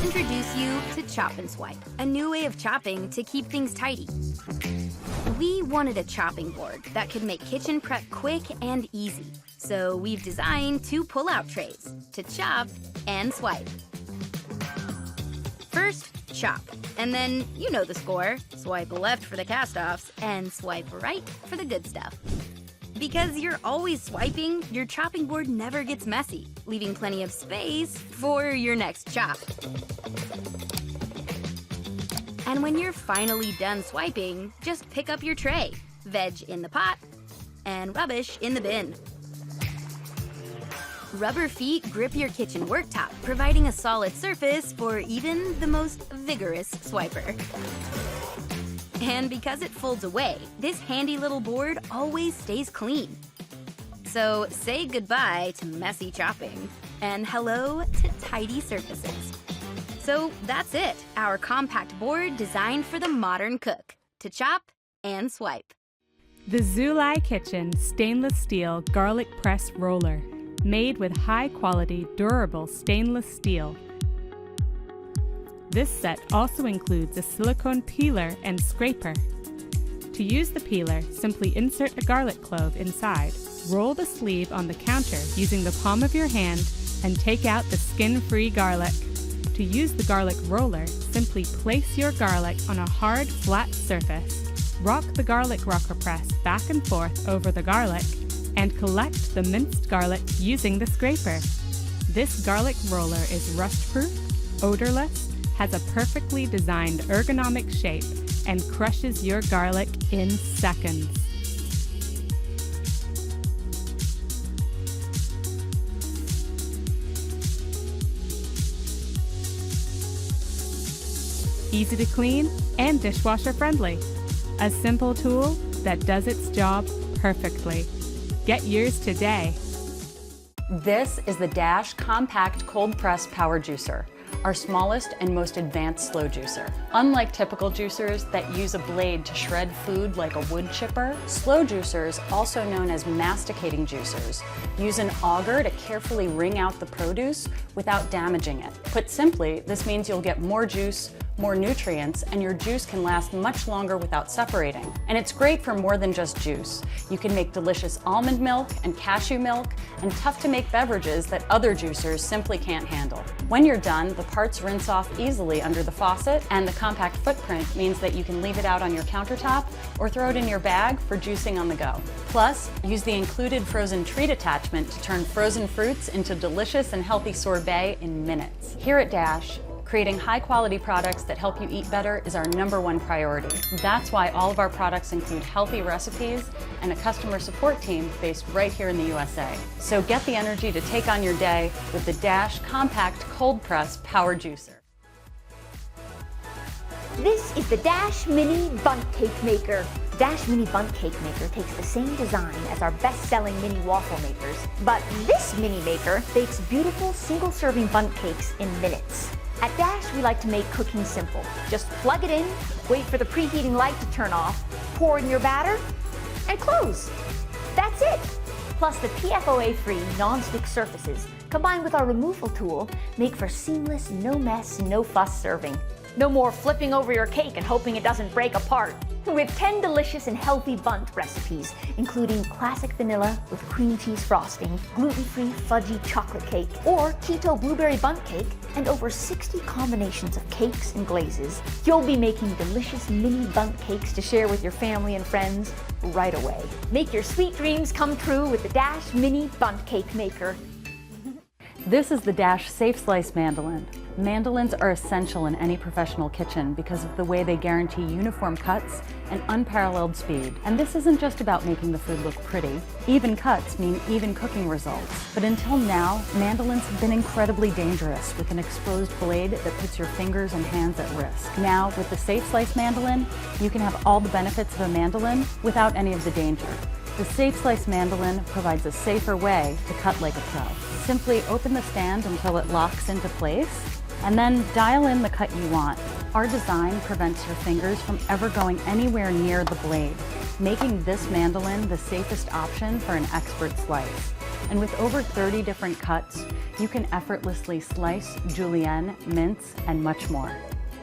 introduce you to Chop and Swipe, a new way of chopping to keep things tidy. We wanted a chopping board that could make kitchen prep quick and easy. So we've designed 2 pull-out trays to chop and swipe. First, chop, and then you know the score. Swipe left for the cast-offs and swipe right for the good stuff. Because you're always swiping, your chopping board never gets messy, leaving plenty of space for your next chop. And when you're finally done swiping, just pick up your tray, veg in the pot, and rubbish in the bin. Rubber feet grip your kitchen worktop, providing a solid surface for even the most vigorous swiper. And because it folds away, this handy little board always stays clean. So say goodbye to messy chopping and hello to tidy surfaces. So that's it, our compact board designed for the modern cook, to chop and swipe. The Zulai Kitchen Stainless Steel Garlic Press Roller, made with high-quality, durable stainless steel. This set also includes a silicone peeler and scraper. To use the peeler, simply insert a garlic clove inside, roll the sleeve on the counter using the palm of your hand, and take out the skin-free garlic. To use the garlic roller, simply place your garlic on a hard, flat surface, rock the garlic rocker press back and forth over the garlic, and collect the minced garlic using the scraper. This garlic roller is rust-proof, odorless, has a perfectly designed ergonomic shape, and crushes your garlic in seconds. Easy to clean and dishwasher friendly. A simple tool that does its job perfectly. Get yours today. This is the Dash Compact Cold Press Power Juicer, our smallest and most advanced slow juicer. Unlike typical juicers that use a blade to shred food like a wood chipper, slow juicers, also known as masticating juicers, use an auger to carefully wring out the produce without damaging it. Put simply, this means you'll get more juice, more nutrients, and your juice can last much longer without separating. And it's great for more than just juice. You can make delicious almond milk and cashew milk and tough-to-make beverages that other juicers simply can't handle. When you're done, the parts rinse off easily under the faucet, and the compact footprint means that you can leave it out on your countertop or throw it in your bag for juicing on the go. Plus, use the included frozen treat attachment to turn frozen fruits into delicious and healthy sorbet in minutes. Here at Dash, creating high-quality products that help you eat better is our #1 priority. That's why all of our products include healthy recipes and a customer support team based right here in the USA. So get the energy to take on your day with the Dash Compact Cold Press Power Juicer. This is the Dash Mini Bundt Cake Maker. Dash Mini Bundt Cake Maker takes the same design as our best-selling mini waffle makers, but this mini maker bakes beautiful single-serving bundt cakes in minutes. At Dash, we like to make cooking simple. Just plug it in, wait for the preheating light to turn off, pour in your batter, and close. That's it. Plus, the PFOA-free non-stick surfaces, combined with our removal tool, make for seamless, no mess, no fuss serving. No more flipping over your cake and hoping it doesn't break apart. With 10 delicious and healthy Bundt recipes, including classic vanilla with cream cheese frosting, gluten-free fudgy chocolate cake, or keto blueberry bundt cake, and over 60 combinations of cakes and glazes, you'll be making delicious mini bundt cakes to share with your family and friends right away. Make your sweet dreams come true with the Dash Mini Bundt Cake Maker. This is the Dash Safe Slice Mandolin. Mandolins are essential in any professional kitchen because of the way they guarantee uniform cuts and unparalleled speed. And this isn't just about making the food look pretty. Even cuts mean even cooking results. But until now, mandolins have been incredibly dangerous with an exposed blade that puts your fingers and hands at risk. Now, with the Safe Slice Mandolin, you can have all the benefits of a mandolin without any of the danger. The Safe Slice Mandolin provides a safer way to cut like a pro. Simply open the stand until it locks into place, and then dial in the cut you want. Our design prevents your fingers from ever going anywhere near the blade, making this mandolin the safest option for an expert slice. And with over 30 different cuts, You can effortlessly slice, julienne, mince, and much more.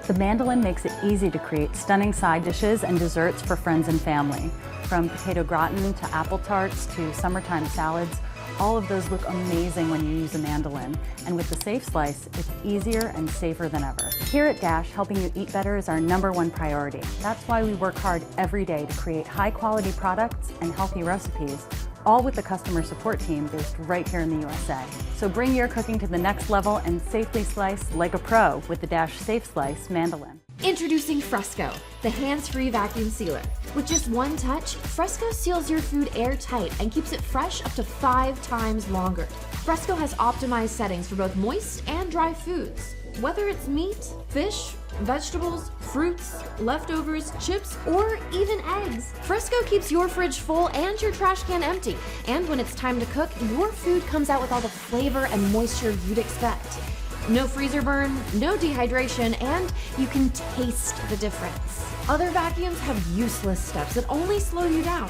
The mandolin makes it easy to create stunning side dishes and desserts for friends and family. From potato gratin to apple tarts to summertime salads, all of those look amazing when you use a mandolin. And with the Safe Slice, it's easier and safer than ever. Here at Dash, helping you eat better is our #1 priority. That's why we work hard every day to create high-quality products and healthy recipes, all with the customer support team based right here in the USA. So bring your cooking to the next level and safely slice like a pro with the Dash Safe Slice mandolin. Introducing Fresco, the hands-free vacuum sealer. With just one touch, Fresco seals your food airtight and keeps it fresh up to 5 times longer. Fresco has optimized settings for both moist and dry foods. Whether it's meat, fish, vegetables, fruits, leftovers, chips, or even eggs, Fresco keeps your fridge full and your trash can empty. And when it's time to cook, your food comes out with all the flavor and moisture you'd expect. No freezer burn, no dehydration, and you can taste the difference. Other vacuums have useless steps that only slow you down.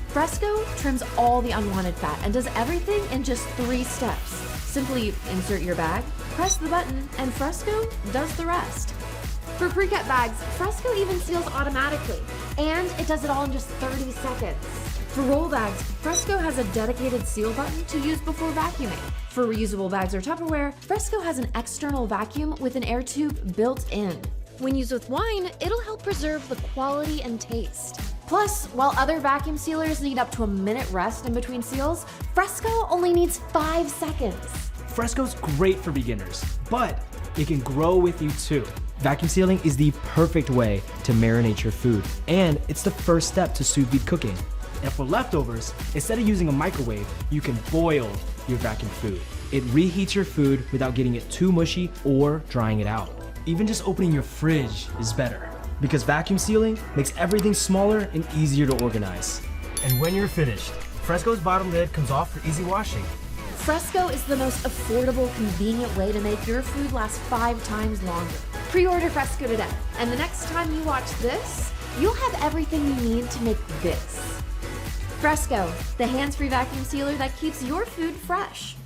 Fresco trims all the unwanted fat and does everything in just 3 steps. Simply insert your bag, press the button, and Fresco does the rest. For pre-cut bags, Fresco even seals automatically, and it does it all in just 30 seconds. For roll bags, Fresco has a dedicated seal button to use before vacuuming. For reusable bags or Tupperware, Fresco has an external vacuum with an air tube built in. When used with wine, it'll help preserve the quality and taste. Plus, while other vacuum sealers need up to a minute rest in between seals, Fresco only needs 5 seconds. Fresco's great for beginners, but it can grow with you too. Vacuum sealing is the perfect way to marinate your food, and it's the first step to sous vide cooking. And for leftovers, instead of using a microwave, you can boil your vacuum food. It reheats your food without getting it too mushy or drying it out. Even just opening your fridge is better, because vacuum sealing makes everything smaller and easier to organize. And when you're finished, Fresco's bottom lid comes off for easy washing. Fresco is the most affordable, convenient way to make your food last 5 times longer. Pre-order Fresco today, and the next time you watch this, you'll have everything you need to make this. Fresco, the hands-free vacuum sealer that keeps your food fresh.